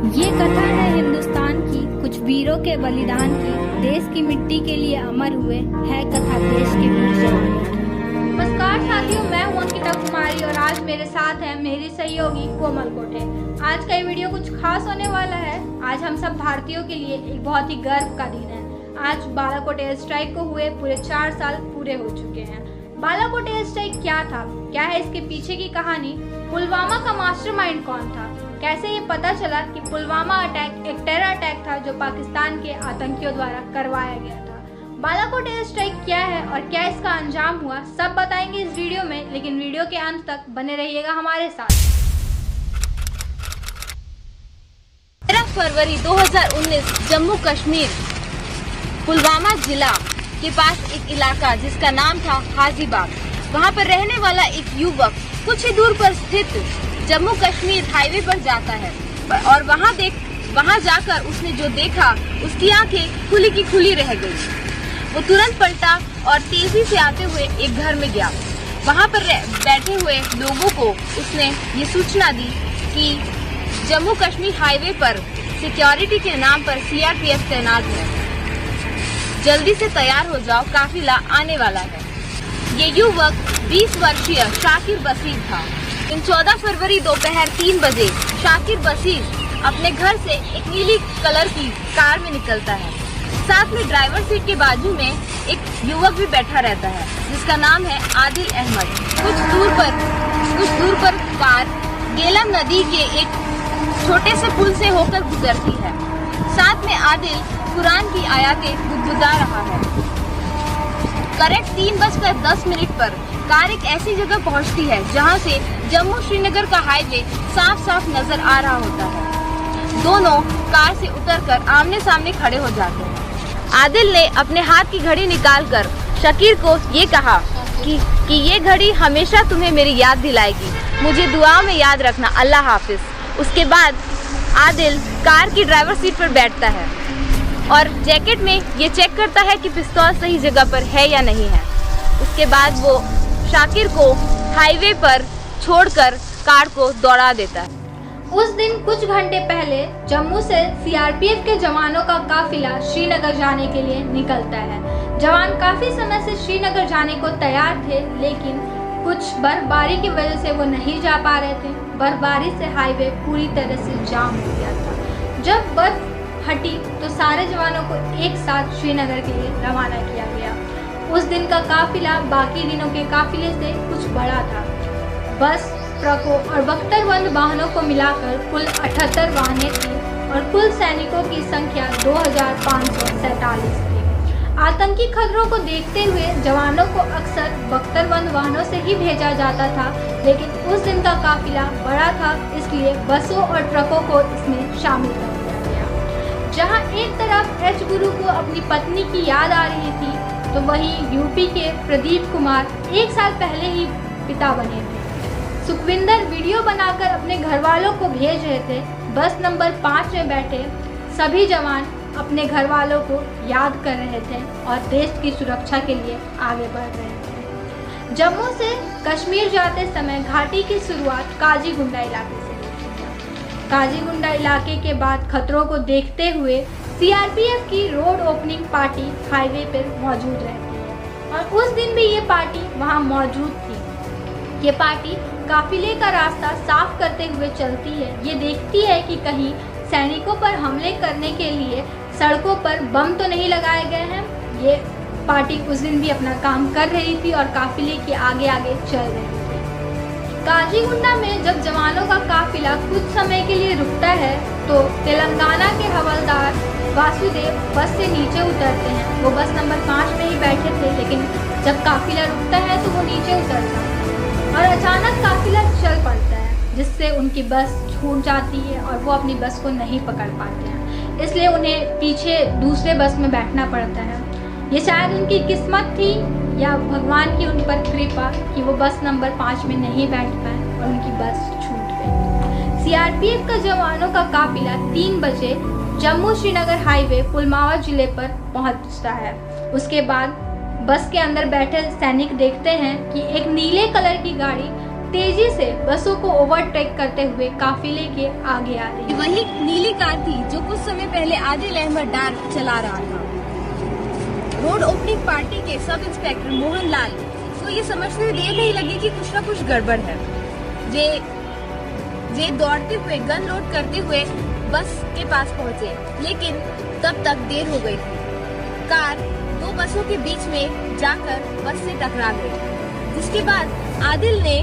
ये कथा है हिंदुस्तान की, कुछ वीरों के बलिदान की। देश की मिट्टी के लिए अमर हुए, है कथा देश के वीर जवानों की। नमस्कार साथियों, मैं हूं अंकिता कुमारी और आज मेरे साथ है मेरी सहयोगी कोमल कोठे। आज का ये वीडियो कुछ खास होने वाला है। आज हम सब भारतीयों के लिए एक बहुत ही गर्व का दिन है। आज बालाकोट एयर स्ट्राइक को हुए पूरे 4 साल पूरे हो चुके हैं। बालाकोट एयर स्ट्राइक क्या था, क्या है इसके पीछे की कहानी, पुलवामा का मास्टरमाइंड कौन था, कैसे ये पता चला कि पुलवामा अटैक एक टेरर अटैक था जो पाकिस्तान के आतंकियों द्वारा करवाया गया था। बालाकोट एयर स्ट्राइक क्या है और क्या इसका अंजाम हुआ, सब बताएंगे इस वीडियो में, लेकिन वीडियो के अंत तक बने रहिएगा हमारे साथ। 13 फरवरी 2019 जम्मू कश्मीर पुलवामा जिला के पास एक इलाका जिसका नाम था हाजीबाग, वहां पर रहने वाला एक युवक कुछ ही दूर पर स्थित जम्मू कश्मीर हाईवे पर जाता है और वहां जाकर उसने जो देखा उसकी आंखें खुली की खुली रह गई। वो तुरंत पलटा और तेजी से आते हुए एक घर में गया। वहां पर बैठे हुए लोगों को उसने ये सूचना दी कि जम्मू कश्मीर हाईवे पर सिक्योरिटी के नाम पर सीआरपीएफ तैनात है, जल्दी से तैयार हो जाओ, काफिला आने वाला है। ये युवक 20 वर्षीय शाकिर बशीर था। इन 14 फरवरी दोपहर 3 बजे शाकिर बशीर अपने घर से एक नीली कलर की कार में निकलता है। साथ में ड्राइवर सीट के बाजू में एक युवक भी बैठा रहता है जिसका नाम है आदिल अहमद। कुछ दूर पर कार गेलम नदी के एक छोटे से पुल से होकर गुजरती है। साथ में आदिल कुरान की आयतें गुदगुदा रहा है। करेक्ट 3:10 पर कार एक ऐसी जगह पहुंचती है जहां से जम्मू श्रीनगर का हाईवे साफ साफ नजर आ रहा होता है। दोनों कार से उतरकर आमने सामने खड़े हो जाते हैं। आदिल ने अपने हाथ की घड़ी निकालकर शकीर को ये कहा कि ये घड़ी हमेशा तुम्हें मेरी याद दिलाएगी, मुझे दुआ में याद रखना, अल्लाह हाफिज। उसके बाद आदिल कार की ड्राइवर सीट पर बैठता है और जैकेट में ये चेक करता है कि पिस्तौल सही जगह पर है या नहीं है। उसके बाद वो शाकिर को हाईवे पर छोड़कर कार को दौड़ा देता है। उस दिन कुछ घंटे पहले जम्मू से सीआरपीएफ के जवानों का काफिला श्रीनगर जाने के लिए निकलता है। जवान काफी समय से श्रीनगर जाने को तैयार थे, लेकिन कुछ बर्फबारी की वजह से वो नहीं जा पा रहे थे। बर्फबारी से हाईवे पूरी तरह से जाम हो गया था। जब बर्फ हटी तो सारे जवानों को एक साथ श्रीनगर के लिए रवाना किया गया। उस दिन का काफिला बाकी दिनों के काफिले से कुछ बड़ा था। बस, ट्रकों और बख्तरबंद वाहनों को मिलाकर कुल 78 वाहनें थी और कुल सैनिकों की संख्या 2547 थी। आतंकी खतरों को देखते हुए जवानों को अक्सर बख्तरबंद वाहनों से ही भेजा जाता था, लेकिन उस दिन का काफिला बड़ा था, इसलिए बसों और ट्रकों को इसमें शामिल कर दिया गया। जहां एक तरफ एच गुरु को अपनी पत्नी की याद आ रही थी, तो वहीं यूपी के प्रदीप कुमार 1 साल पहले ही पिता बने थे। सुखविंदर वीडियो बनाकर अपने घर वालों को भेज रहे थे। बस नंबर 5 में बैठे सभी जवान अपने घर वालों को याद कर रहे थे और देश की सुरक्षा के लिए आगे बढ़ रहे थे। जम्मू से कश्मीर जाते समय घाटी की शुरुआत काजीगुंडा इलाके से हुई थी। काजीगुंडा इलाके के बाद खतरों को देखते हुए सीआरपीएफ की रोड ओपनिंग पार्टी हाईवे पर मौजूद रहती है और उस दिन भी ये पार्टी वहाँ मौजूद थी। ये पार्टी काफिले का रास्ता साफ करते हुए चलती है। ये देखती है कि कहीं सैनिकों पर हमले करने के लिए सड़कों पर बम तो नहीं लगाए गए हैं। ये पार्टी उस दिन भी अपना काम कर रही थी और काफिले के आगे आगे चल रही थी। काजीगुंडा में जब जवानों का काफिला कुछ समय के लिए रुकता है तो तेलंगाना के हवलदार वासुदेव बस से नीचे उतरते हैं। वो बस नंबर 5 में ही बैठे थे, लेकिन जब काफिला रुकता है तो वो नीचे उतरता है और अचानक काफिला चल पड़ता है, जिससे उनकी बस छूट जाती है और वो अपनी बस को नहीं पकड़ पाते हैं। इसलिए उन्हें पीछे दूसरे बस में बैठना पड़ता है। ये शायद उनकी किस्मत थी या भगवान की उन पर कृपा कि वो बस नंबर 5 में नहीं बैठ पाए और उनकी बस छूट गई। सीआरपीएफ का जवानों का काफिला 3 बजे जम्मू श्रीनगर हाईवे पुलवामा जिले पर पहुंचता है। उसके बाद बस के अंदर बैठे सैनिक देखते हैं कि एक नीले कलर की गाड़ी तेजी से बसों को ओवरटेक करते हुए काफिले के आगे आ रही है। वही नीली कार थी जो कुछ समय पहले आदिल अहमद डार चला रहा था। रोड ओपनिंग पार्टी के सब इंस्पेक्टर मोहन लाल को ये समझने देर नहीं लगी कि कुछ न कुछ गड़बड़ है। वे दौड़ते हुए गन लोड करते हुए बस के पास पहुंचे, लेकिन तब तक देर हो गई थी। कार दो बसों के बीच में जाकर बस से टकरा गई, जिसके बाद आदिल ने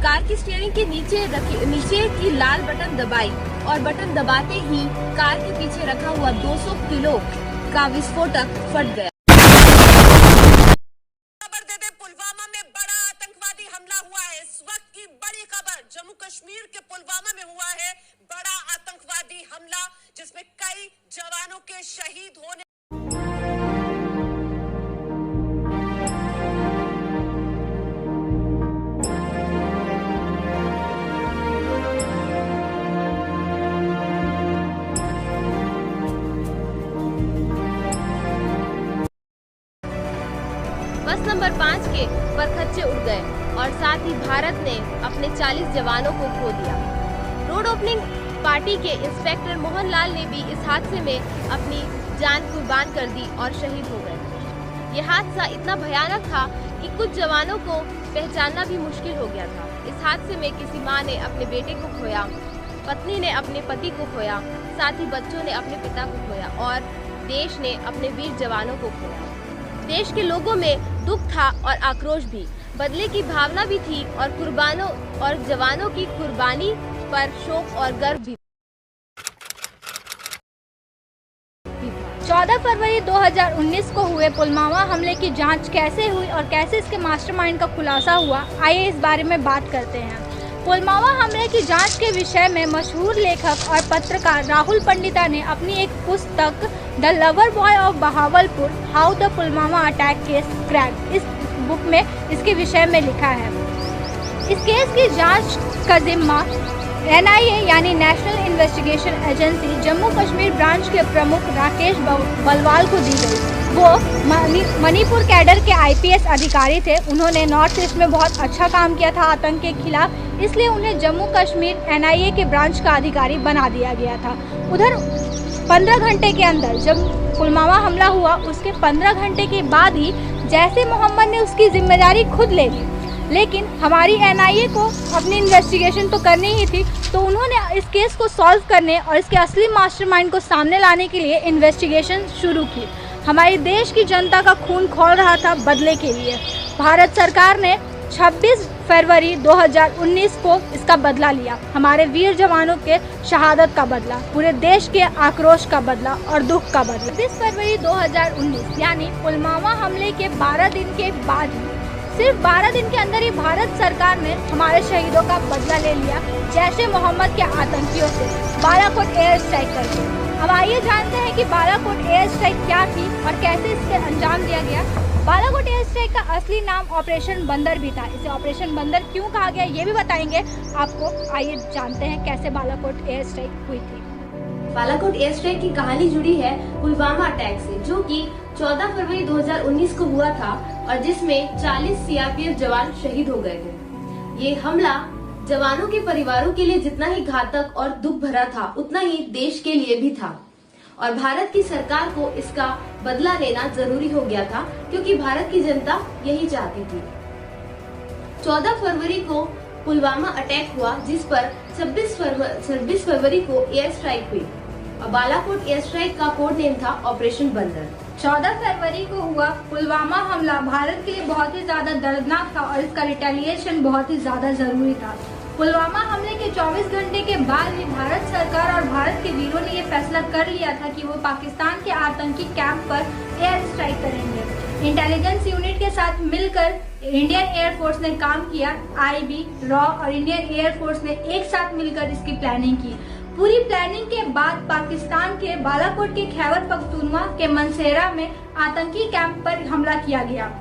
कार की स्टीयरिंग के नीचे की लाल बटन दबाई और बटन दबाते ही कार के पीछे रखा हुआ 200 किलो का विस्फोटक फट गया। पुलवामा में बड़ा आतंकवादी हमला हुआ है। इस वक्त की बड़ी खबर जम्मू कश्मीर के पुलवामा में हुआ है बड़ा आतंकवादी हमला, जिसमें कई जवानों के शहीद होने। बस नंबर 5 के परखच्चे उड़ गए और साथ ही भारत ने अपने 40 जवानों को खो दिया। रोड ओपनिंग पार्टी के इंस्पेक्टर मोहन लाल ने भी इस हादसे में अपनी जान कुर्बान कर दी और शहीद हो गए। ये हादसा इतना भयानक था कि कुछ जवानों को पहचानना भी मुश्किल हो गया था। इस हादसे में किसी मां ने अपने बेटे को खोया, पत्नी ने अपने पति को खोया, साथ ही बच्चों ने अपने पिता को खोया और देश ने अपने वीर जवानों को खोया। देश के लोगों में दुख था और आक्रोश भी, बदले की भावना भी थी और कुर्बानों और जवानों की कुर्बानी पर शोक और गर्व भी। 14 फरवरी 2019 को हुए पुलवामा हमले की जांच कैसे हुई और कैसे इसके मास्टरमाइंड का खुलासा हुआ, आइए इस बारे में बात करते हैं। पुलवामा हमले की जांच के विषय में मशहूर लेखक और पत्रकार राहुल पंडिता ने अपनी एक पुस्तक the lover boy of Bahawalpur how the Pulwama attack case cracked, इस बुक में इसके विषय में लिखा है। इस केस की जांच का जिम्मा NIA यानी national investigation agency Jammu Kashmir branch के प्रमुख राकेश बलवाल को दी गई। वो मणिपुर कैडर के IPS अधिकारी थे। उन्होंने नॉर्थ ईस्ट में बहुत अच्छा काम किया था आतंक के खिलाफ, इसलिए उन्हें जम्मू कश्मीर NIA के ब्रांच का अधिकारी बना दिया गया था। उधर 15 घंटे के अंदर जब पुलवामा हमला हुआ, उसके 15 घंटे के बाद ही जैसे मोहम्मद ने उसकी जिम्मेदारी खुद ले ली, लेकिन हमारी NIA को अपनी इन्वेस्टिगेशन तो करनी ही थी, तो उन्होंने इस केस को सॉल्व करने और इसके असली मास्टरमाइंड को सामने लाने के लिए इन्वेस्टिगेशन शुरू की। हमारे देश की जनता का खून खौल रहा था बदले के लिए। भारत सरकार ने 26 फरवरी 2019 को इसका बदला लिया, हमारे वीर जवानों के शहादत का बदला, पूरे देश के आक्रोश का बदला और दुख का बदला। 26 फरवरी 2019 यानी पुलवामा हमले के 12 दिन के बाद ही, सिर्फ 12 दिन के अंदर ही भारत सरकार ने हमारे शहीदों का बदला ले लिया, जैसे मोहम्मद के आतंकियों से बालाकोट एयर स्ट्राइक करके। अब आइए जानते हैं कि बालाकोट एयर स्ट्राइक क्या थी और कैसे इसके अंजाम दिया गया। बालाकोट एयर स्ट्राइक का असली नाम ऑपरेशन बंदर भी था। इसे ऑपरेशन बंदर क्यों कहा गया ये भी बताएंगे आपको। आइए जानते हैं कैसे बालाकोट एयर स्ट्राइक हुई थी। बालाकोट एयर स्ट्राइक की कहानी जुड़ी है पुलवामा अटैक से, जो कि 14 फरवरी 2019 को हुआ था और जिसमें 40 CRPF जवान शहीद हो गए थे। ये हमला जवानों के परिवारों के लिए जितना ही घातक और दुख भरा था, उतना ही देश के लिए भी था और भारत की सरकार को इसका बदला लेना जरूरी हो गया था, क्योंकि भारत की जनता यही चाहती थी। 14 फरवरी को पुलवामा अटैक हुआ, जिस पर 26 फरवरी को एयर स्ट्राइक हुई और बालाकोट एयर स्ट्राइक का कोड नेम था ऑपरेशन बंदर। 14 फरवरी को हुआ पुलवामा हमला भारत के लिए बहुत ही ज्यादा दर्दनाक था और इसका रिटेलिएशन बहुत ही ज्यादा जरूरी था। पुलवामा हमले के 24 घंटे के बाद भी भारत सरकार और भारत के वीरों ने ये फैसला कर लिया था कि वो पाकिस्तान के आतंकी कैंप पर एयर स्ट्राइक करेंगे। इंटेलिजेंस यूनिट के साथ मिलकर इंडियन एयरफोर्स ने काम किया। IB, रॉ और इंडियन एयरफोर्स ने एक साथ मिलकर इसकी प्लानिंग की। पूरी प्लानिंग के बाद पाकिस्तान के बालाकोट के खैबर पख्तूनख्वा के मनसेरा में आतंकी कैंप पर हमला किया गया।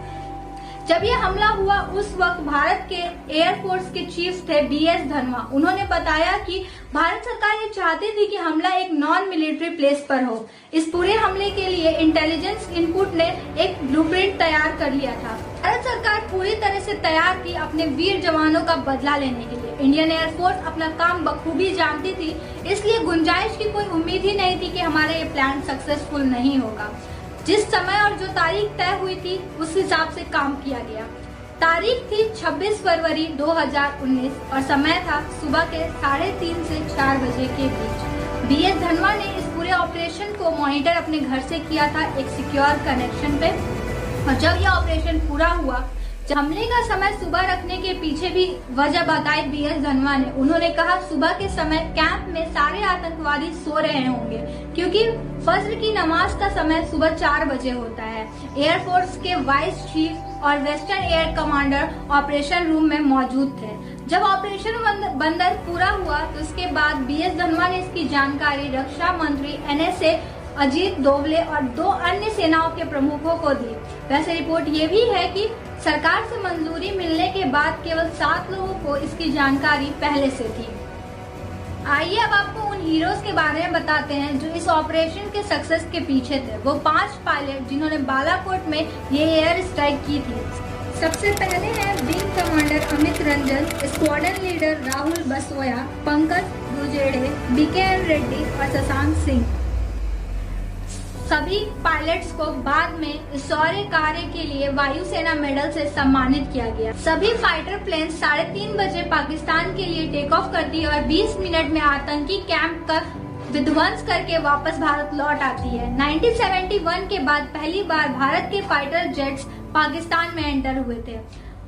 जब यह हमला हुआ उस वक्त भारत के एयरफोर्स के चीफ थे BS धनोआ। उन्होंने बताया कि भारत सरकार ये चाहती थी कि हमला एक नॉन मिलिट्री प्लेस पर हो। इस पूरे हमले के लिए इंटेलिजेंस इनपुट ने एक ब्लूप्रिंट तैयार कर लिया था। भारत सरकार पूरी तरह से तैयार थी अपने वीर जवानों का बदला लेने के लिए। इंडियन एयरफोर्स अपना काम बखूबी जानती थी, इसलिए गुंजाइश की कोई उम्मीद ही नहीं थी कि हमारा ये प्लान सक्सेसफुल नहीं होगा। जिस समय और जो तारीख तय हुई थी उस हिसाब से काम किया गया। तारीख थी 26 फरवरी 2019 और समय था सुबह के 3:30 से 4 बजे के बीच। BS धनोआ ने इस पूरे ऑपरेशन को मॉनिटर अपने घर से किया था एक सिक्योर कनेक्शन पे। और जब यह ऑपरेशन पूरा हुआ, हमले का समय सुबह रखने के पीछे भी वजह बताई BS धनोआ ने। उन्होंने कहा सुबह के समय कैंप में सारे आतंकवादी सो रहे होंगे, क्योंकि फज्र की नमाज का समय सुबह 4 बजे होता है। एयरफोर्स के वाइस चीफ और western air commander operation room में मौजूद थे। जब ऑपरेशन बंदर पूरा हुआ तो उसके बाद BS धनोआ ने इसकी जानकारी रक्षा मंत्री NSA अजीत डोवले और 2 अन्य सेनाओं के प्रमुखों को दी। वैसे रिपोर्ट ये भी है कि सरकार से मंजूरी मिलने के बाद केवल 7 लोगों को इसकी जानकारी पहले से थी। आइए अब आपको उन हीरोज के बारे में बताते हैं जो इस ऑपरेशन के सक्सेस के पीछे थे। वो 5 पायलट जिन्होंने बालाकोट में ये एयर स्ट्राइक की थी। सबसे पहले है wing commander Amit Ranjan, squadron leader Rahul Basoya, Pankaj Dujede, BKN Reddy और शशांक सिंह। सभी पायलट्स को बाद में इस शौर्य कार्य के लिए वायुसेना मेडल से सम्मानित किया गया। सभी फाइटर प्लेन 3:30 बजे पाकिस्तान के लिए टेक ऑफ करती है और 20 मिनट में आतंकी कैंप का विध्वंस करके वापस भारत लौट आती है। 1971 के बाद पहली बार भारत के फाइटर जेट्स पाकिस्तान में एंटर हुए थे।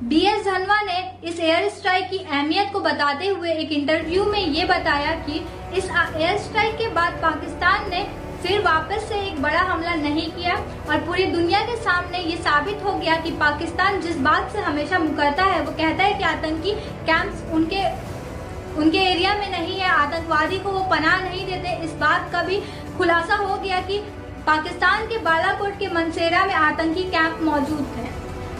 BS धनोआ ने इस एयर स्ट्राइक की अहमियत को बताते हुए एक इंटरव्यू में ये बताया कि इस एयर स्ट्राइक के बाद पाकिस्तान ने फिर वापस से एक बड़ा हमला नहीं किया और पूरी दुनिया के सामने ये साबित हो गया कि पाकिस्तान जिस बात से हमेशा मुकरता है, वो कहता है कि आतंकी कैंप्स उनके एरिया में नहीं है, आतंकवादी को वो पनाह नहीं देते। इस बात का भी खुलासा हो गया कि पाकिस्तान के बालाकोट के मनसेरा में आतंकी कैंप मौजूद थे।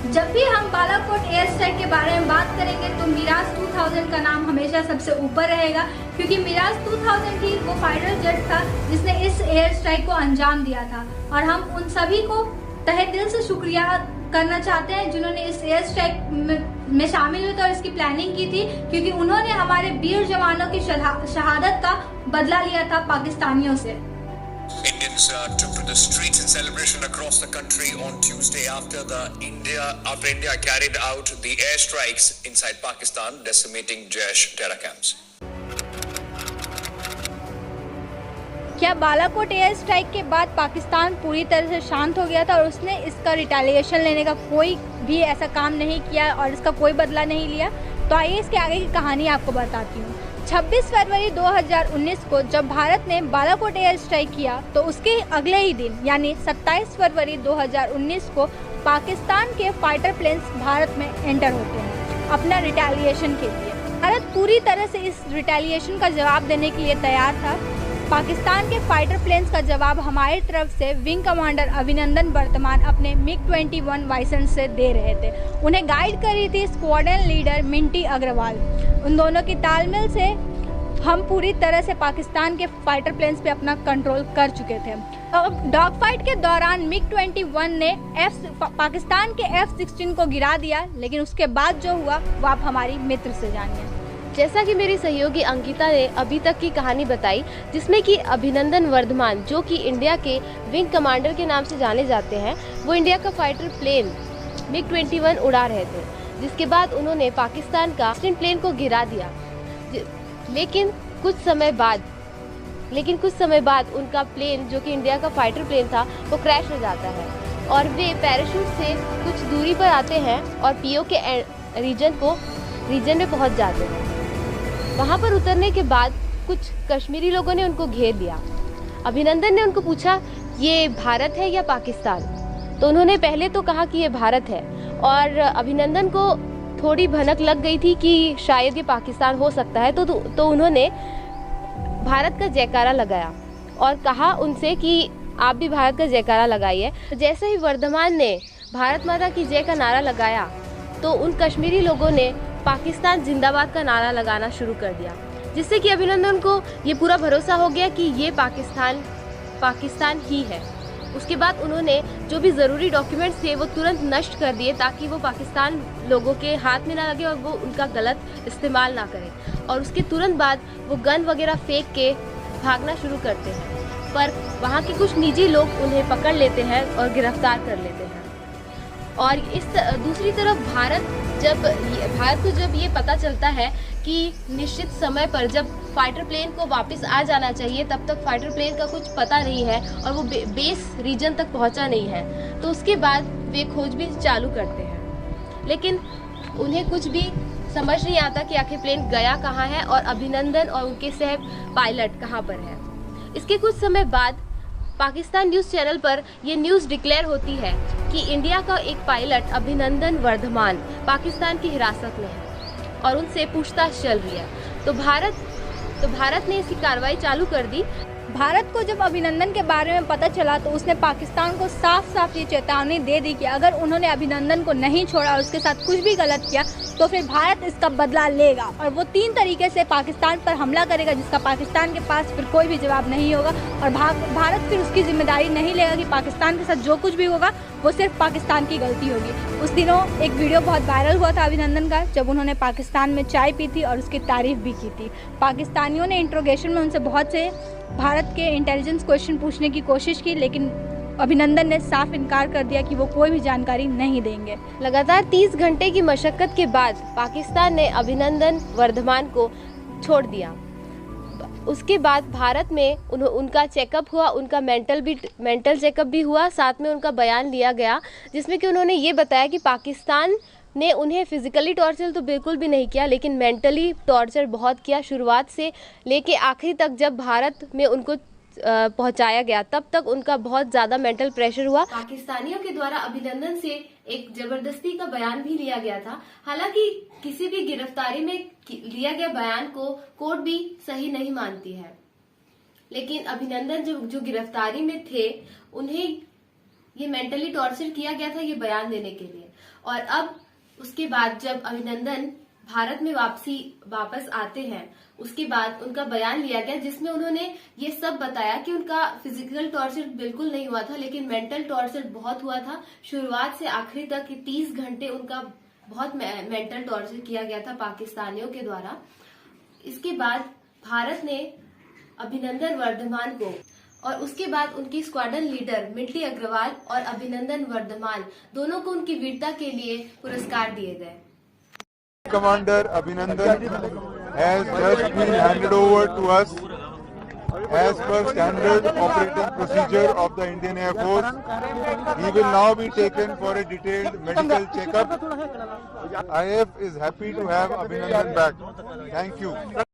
जब भी हम बालाकोट एयर स्ट्राइक के बारे में बात करेंगे तो मिराज 2000 का नाम हमेशा सबसे ऊपर रहेगा, क्योंकि मिराज 2000 ही वो फाइटर जेट था जिसने इस एयर स्ट्राइक को अंजाम दिया था। और हम उन सभी को तहे दिल से शुक्रिया करना चाहते हैं जिन्होंने इस एयर स्ट्राइक में शामिल हुए थे और इसकी प्लानिंग की थी, क्योंकि उन्होंने हमारे वीर जवानों की शहादत का बदला लिया था पाकिस्तानियों से। Indians took to the streets in celebration across the country on Tuesday after India carried out the airstrikes inside Pakistan, decimating Jaish terror camps. क्या बालाकोट एयर स्ट्राइक के बाद पाकिस्तान पूरी तरह से शांत हो गया था और उसने इसका रिटेलिएशन लेने का कोई भी ऐसा काम नहीं किया और इसका कोई बदला नहीं लिया? तो आइए इसके आगे की कहानी आपको बताती हूँ। 26 फरवरी 2019 को जब भारत ने बालाकोट एयर स्ट्राइक किया तो उसके अगले ही दिन यानी 27 फरवरी 2019 को पाकिस्तान के फाइटर प्लेन्स भारत में एंटर होते हैं अपना रिटेलिएशन के लिए। भारत पूरी तरह से इस रिटेलिएशन का जवाब देने के लिए तैयार था। पाकिस्तान के फाइटर प्लेन्स का जवाब हमारी तरफ से विंग कमांडर अभिनंदन वर्तमान अपने MiG-21 वाइसेंट से दे रहे थे। उन्हें गाइड कर रही थी स्क्वाड्रन लीडर मिंटी अग्रवाल। उन दोनों की तालमेल से हम पूरी तरह से पाकिस्तान के फाइटर प्लेन्स पे अपना कंट्रोल कर चुके थे। डॉग फाइट के दौरान MiG-21 ने पाकिस्तान के F-16 को गिरा दिया, लेकिन उसके बाद जो हुआ वो आप हमारी मित्र से जानिए। जैसा कि मेरी सहयोगी अंकिता ने अभी तक की कहानी बताई, जिसमें कि अभिनंदन वर्धमान जो कि इंडिया के विंग कमांडर के नाम से जाने जाते हैं, वो इंडिया का फाइटर प्लेन MiG-21 उड़ा रहे थे, जिसके बाद उन्होंने पाकिस्तान का प्लेन को गिरा दिया। लेकिन कुछ समय बाद उनका प्लेन जो कि इंडिया का फाइटर प्लेन था वो क्रैश हो जाता है और वे पैराशूट से कुछ दूरी पर आते हैं और PO के रीजन में पहुंच जाते हैं। वहां पर उतरने के बाद कुछ कश्मीरी लोगों ने उनको घेर लिया। अभिनंदन ने उनको पूछा ये भारत है या पाकिस्तान, तो उन्होंने पहले तो कहा कि ये भारत है और अभिनंदन को थोड़ी भनक लग गई थी कि शायद ये पाकिस्तान हो सकता है, तो उन्होंने भारत का जयकारा लगाया और कहा उनसे कि आप भी भारत का जयकारा लगाइए। जैसे ही वर्धमान ने भारत माता की जय का नारा लगाया तो उन कश्मीरी लोगों ने पाकिस्तान जिंदाबाद का नारा लगाना शुरू कर दिया, जिससे कि अभिनंदन को ये पूरा भरोसा हो गया कि ये पाकिस्तान ही है। उसके बाद उन्होंने जो भी ज़रूरी डॉक्यूमेंट्स थे वो तुरंत नष्ट कर दिए ताकि वो पाकिस्तान लोगों के हाथ में ना लगे और वो उनका गलत इस्तेमाल ना करें। और उसके तुरंत बाद वो गन वगैरह फेंक के भागना शुरू करते हैं, पर वहाँ के कुछ निजी लोग उन्हें पकड़ लेते हैं और गिरफ्तार कर लेते हैं। और दूसरी तरफ भारत को जब ये पता चलता है कि निश्चित समय पर जब फाइटर प्लेन को वापस आ जाना चाहिए, तब तक फाइटर प्लेन का कुछ पता नहीं है और वो बेस रीजन तक पहुंचा नहीं है, तो उसके बाद वे खोजबीन चालू करते हैं। लेकिन उन्हें कुछ भी समझ नहीं आता कि आखिर प्लेन गया कहाँ है और अभिनंदन और उनके सह पायलट कहाँ पर है। इसके कुछ समय बाद पाकिस्तान न्यूज़ चैनल पर यह न्यूज़ डिक्लेयर होती है कि इंडिया का एक पायलट अभिनंदन वर्धमान पाकिस्तान की हिरासत में है और उनसे पूछताछ चल रही है। तो भारत ने इसकी कार्रवाई चालू कर दी। भारत को जब अभिनंदन के बारे में पता चला तो उसने पाकिस्तान को साफ साफ ये चेतावनी दे दी कि अगर उन्होंने अभिनंदन को नहीं छोड़ा और उसके साथ कुछ भी गलत किया तो फिर भारत इसका बदला लेगा और वो 3 तरीके से पाकिस्तान पर हमला करेगा, जिसका पाकिस्तान के पास फिर कोई भी जवाब नहीं होगा और भारत फिर उसकी जिम्मेदारी नहीं लेगा कि पाकिस्तान के साथ जो कुछ भी होगा वो सिर्फ पाकिस्तान की गलती होगी। उस दिनों एक वीडियो बहुत वायरल हुआ था अभिनंदन का, जब उन्होंने पाकिस्तान में चाय पी थी और उसकी तारीफ भी की थी। पाकिस्तानियों ने इंट्रोगेशन में उनसे बहुत से भारत के इंटेलिजेंस क्वेश्चन पूछने की कोशिश की, लेकिन अभिनंदन ने साफ इनकार कर दिया कि वो कोई भी जानकारी नहीं देंगे। लगातार 30 घंटे की मशक्कत के बाद पाकिस्तान ने अभिनंदन वर्धमान को छोड़ दिया। उसके बाद भारत में उनका चेकअप हुआ, उनका मेंटल चेकअप भी हुआ, साथ में उनका बयान लिया गया जिसमें कि उन्होंने ये बताया कि पाकिस्तान ने उन्हें फिजिकली टॉर्चर तो बिल्कुल भी नहीं किया, लेकिन मेंटली टॉर्चर बहुत किया। शुरुआत से लेके आखिरी तक जब भारत में उनको पहुंचाया गया तब तक उनका बहुत ज़्यादा मेंटल प्रेशर हुआ। पाकिस्तानियों के द्वारा अभिनंदन से एक जबरदस्ती का बयान भी लिया गया था। हालांकि किसी भी गिरफ्तारी में लिया गया बयान को कोर्ट भी सही नहीं मानती है, लेकिन अभिनंदन जो गिरफ्तारी में थे उन्हें ये मेंटली टॉर्चर किया गया था ये बयान देने के लिए। और अब उसके बाद जब अभिनंदन भारत में वापस आते हैं, उसके बाद उनका बयान लिया गया जिसमें उन्होंने ये सब बताया कि उनका फिजिकल टॉर्चर बिल्कुल नहीं हुआ था, लेकिन मेंटल टॉर्चर बहुत हुआ था। शुरुआत से आखिरी तक 30 घंटे उनका बहुत मेंटल टॉर्चर किया गया था पाकिस्तानियों के द्वारा। इसके बाद भारत ने अभिनंदन वर्धमान को और उसके बाद उनकी स्क्वाड्रन लीडर मिंटी अग्रवाल और अभिनंदन वर्धमान दोनों को उनकी वीरता के लिए पुरस्कार दिए गए। Commander Abhinandan has just been handed over to us as per standard operating procedure of the Indian Air Force. He will now be taken for a detailed medical checkup. IAF is happy to have Abhinandan back. Thank you.